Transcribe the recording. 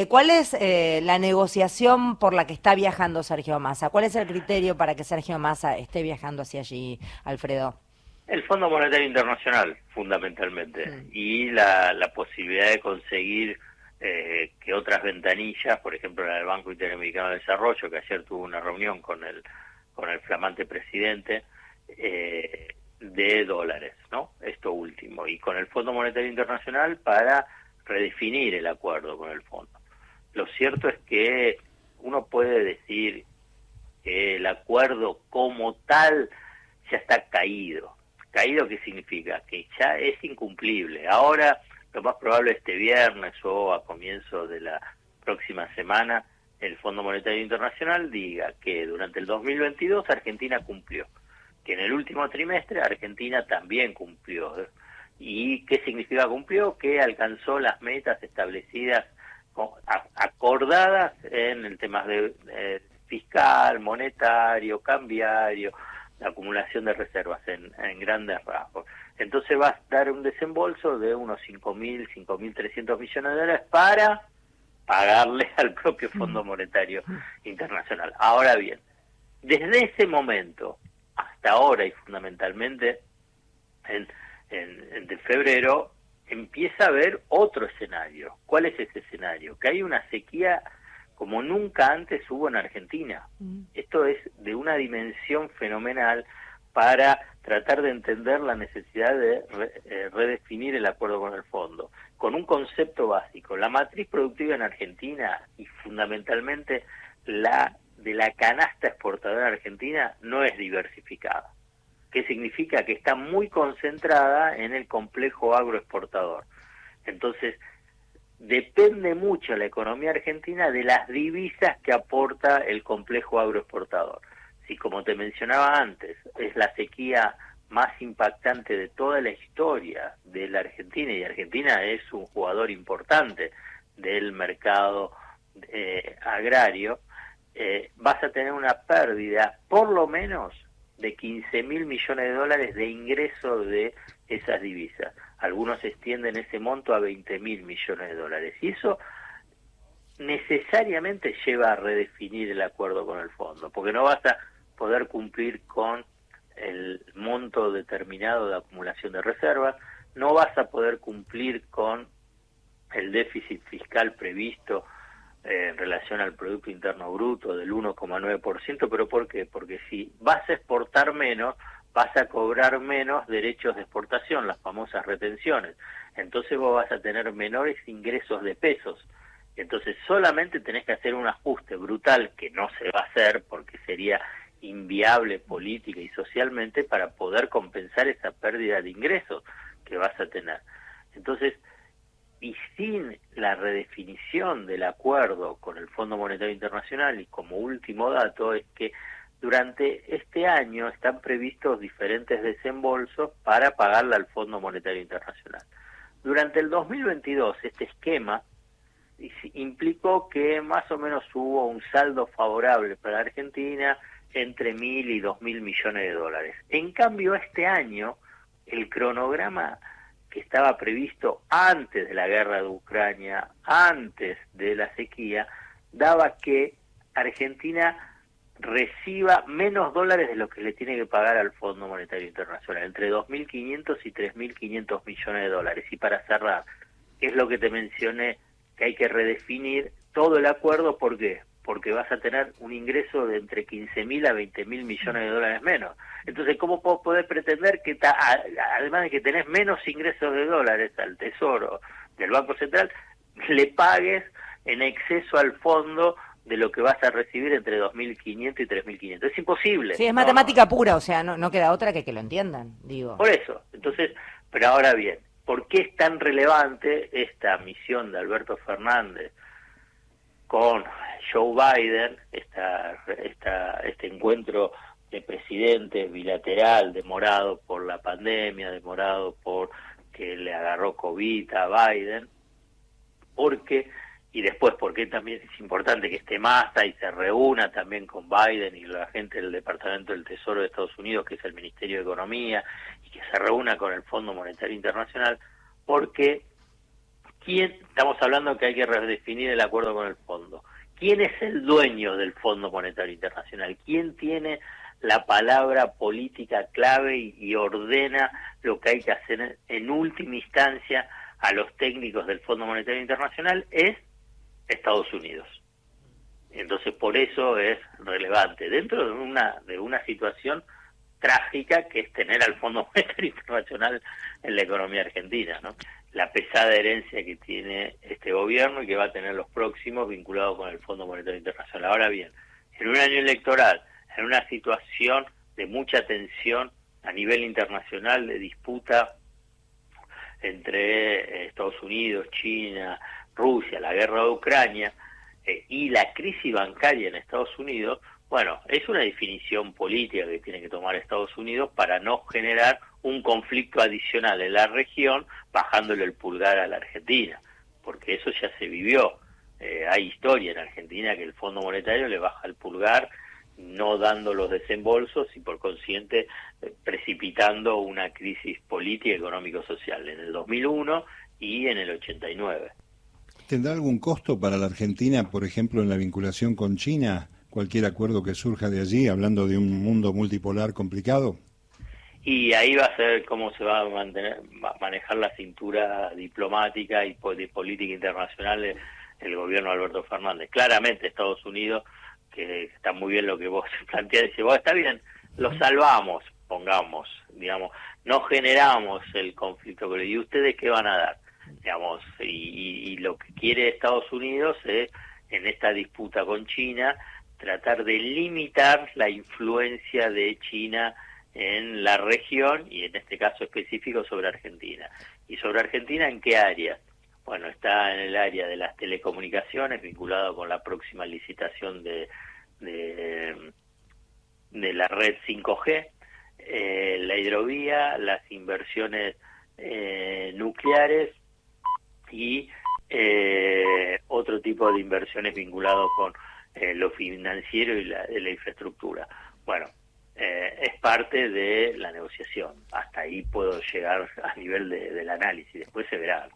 ¿Cuál es la negociación por la que está viajando Sergio Massa? ¿Cuál es el criterio para que Sergio Massa esté viajando hacia allí, Alfredo? El Fondo Monetario Internacional, fundamentalmente, Mm. y la posibilidad de conseguir que otras ventanillas, por ejemplo la del Banco Interamericano de Desarrollo, que ayer tuvo una reunión con el flamante presidente, de dólares, ¿no? Esto último, y con el Fondo Monetario Internacional para redefinir el acuerdo con el fondo. Lo cierto es que uno puede decir que el acuerdo como tal ya está caído. ¿Caído qué significa? Que ya es incumplible. Ahora, lo más probable este viernes o a comienzo de la próxima semana, el Fondo Monetario Internacional diga que durante el 2022 Argentina cumplió, que en el último trimestre Argentina también cumplió. ¿Y qué significa cumplió? Que alcanzó las metas establecidas, acordadas en el tema de fiscal, monetario, cambiario, la acumulación de reservas en grandes rasgos. Entonces va a dar un desembolso de unos 5.300 millones de dólares para pagarle al propio Fondo Monetario Internacional. Ahora bien, desde ese momento hasta ahora y fundamentalmente de febrero, empieza a haber otro escenario. ¿Cuál es ese escenario? Que hay una sequía como nunca antes hubo en Argentina. Esto es de una dimensión fenomenal para tratar de entender la necesidad de redefinir el acuerdo con el fondo, con un concepto básico. La matriz productiva en Argentina y fundamentalmente la de la canasta exportadora argentina no es diversificada. ¿Qué significa? Que está muy concentrada en el complejo agroexportador. Entonces, depende mucho la economía argentina de las divisas que aporta el complejo agroexportador. Si, como te mencionaba antes, es la sequía más impactante de toda la historia de la Argentina, y Argentina es un jugador importante del mercado agrario, vas a tener una pérdida por lo menos de 15.000 millones de dólares de ingreso de esas divisas. Algunos extienden ese monto a 20.000 millones de dólares. Y eso necesariamente lleva a redefinir el acuerdo con el fondo, porque no vas a poder cumplir con el monto determinado de acumulación de reservas, no vas a poder cumplir con el déficit fiscal previsto en relación al Producto Interno Bruto del 1,9%, pero ¿por qué? Porque si vas a exportar menos, vas a cobrar menos derechos de exportación, las famosas retenciones. Entonces vos vas a tener menores ingresos de pesos. Entonces solamente tenés que hacer un ajuste brutal, que no se va a hacer porque sería inviable política y socialmente, para poder compensar esa pérdida de ingresos que vas a tener. Entonces, y sin la redefinición del acuerdo con el Fondo Monetario Internacional, y como último dato, es que durante este año están previstos diferentes desembolsos para pagarle al Fondo Monetario Internacional. Durante el 2022, este esquema implicó que más o menos hubo un saldo favorable para Argentina entre 1.000 y 2.000 millones de dólares. En cambio, este año, el cronograma que estaba previsto antes de la guerra de Ucrania, antes de la sequía, daba que Argentina reciba menos dólares de lo que le tiene que pagar al Fondo Monetario Internacional, entre 2.500 y 3.500 millones de dólares. Y para cerrar, ¿qué es lo que te mencioné? Que hay que redefinir todo el acuerdo. ¿Por qué? Porque vas a tener un ingreso de entre 15.000 a 20.000 millones de dólares menos. Entonces, ¿cómo podés pretender que, además de que tenés menos ingresos de dólares al Tesoro del Banco Central, le pagues en exceso al fondo de lo que vas a recibir entre 2.500 y 3.500? Es imposible. Sí, es No, no. matemática pura, o sea, no queda otra que lo entiendan, digo. Por eso. Entonces, pero ahora bien, ¿por qué es tan relevante esta misión de Alberto Fernández con Joe Biden, este encuentro de presidentes bilateral, demorado por la pandemia, demorado por que le agarró COVID a Biden? Porque, y después porque también es importante que esté Massa y se reúna también con Biden y la gente del Departamento del Tesoro de Estados Unidos, que es el Ministerio de Economía, y que se reúna con el Fondo Monetario Internacional, porque Estamos hablando que hay que redefinir el acuerdo con el fondo. ¿Quién es el dueño del Fondo Monetario Internacional? ¿Quién tiene la palabra política clave y ordena lo que hay que hacer en última instancia a los técnicos del Fondo Monetario Internacional? Es Estados Unidos. Entonces, por eso es relevante. Dentro de una situación trágica que es tener al Fondo Monetario Internacional en la economía argentina, ¿no? La pesada herencia que tiene este gobierno y que va a tener los próximos vinculados con el Fondo Monetario Internacional. Ahora bien, en un año electoral, en una situación de mucha tensión a nivel internacional, de disputa entre Estados Unidos, China, Rusia, la guerra de Ucrania y la crisis bancaria en Estados Unidos, bueno, es una definición política que tiene que tomar Estados Unidos para no generar un conflicto adicional en la región, bajándole el pulgar a la Argentina, porque eso ya se vivió. Hay historia en Argentina que el Fondo Monetario le baja el pulgar, no dando los desembolsos y por consiguiente precipitando una crisis política, económico-social en el 2001 y en el 89. ¿Tendrá algún costo para la Argentina, por ejemplo, en la vinculación con China? Cualquier acuerdo que surja de allí, hablando de un mundo multipolar complicado. Y ahí va a ser cómo se va a manejar la cintura diplomática y de política internacional el gobierno de Alberto Fernández. Claramente Estados Unidos, que está muy bien lo que vos planteás, dice, bueno, está bien, lo salvamos, pongamos, digamos, no generamos el conflicto, pero ¿y ustedes qué van a dar? Digamos, y lo que quiere Estados Unidos es, en esta disputa con China, tratar de limitar la influencia de China en la región y en este caso específico sobre Argentina. ¿Y sobre Argentina en qué área? Bueno, está en el área de las telecomunicaciones, vinculado con la próxima licitación de la red 5G, la hidrovía, las inversiones nucleares y otro tipo de inversiones vinculados con lo financiero y la infraestructura. Bueno, es parte de la negociación. Hasta ahí puedo llegar a nivel del análisis, después se verá.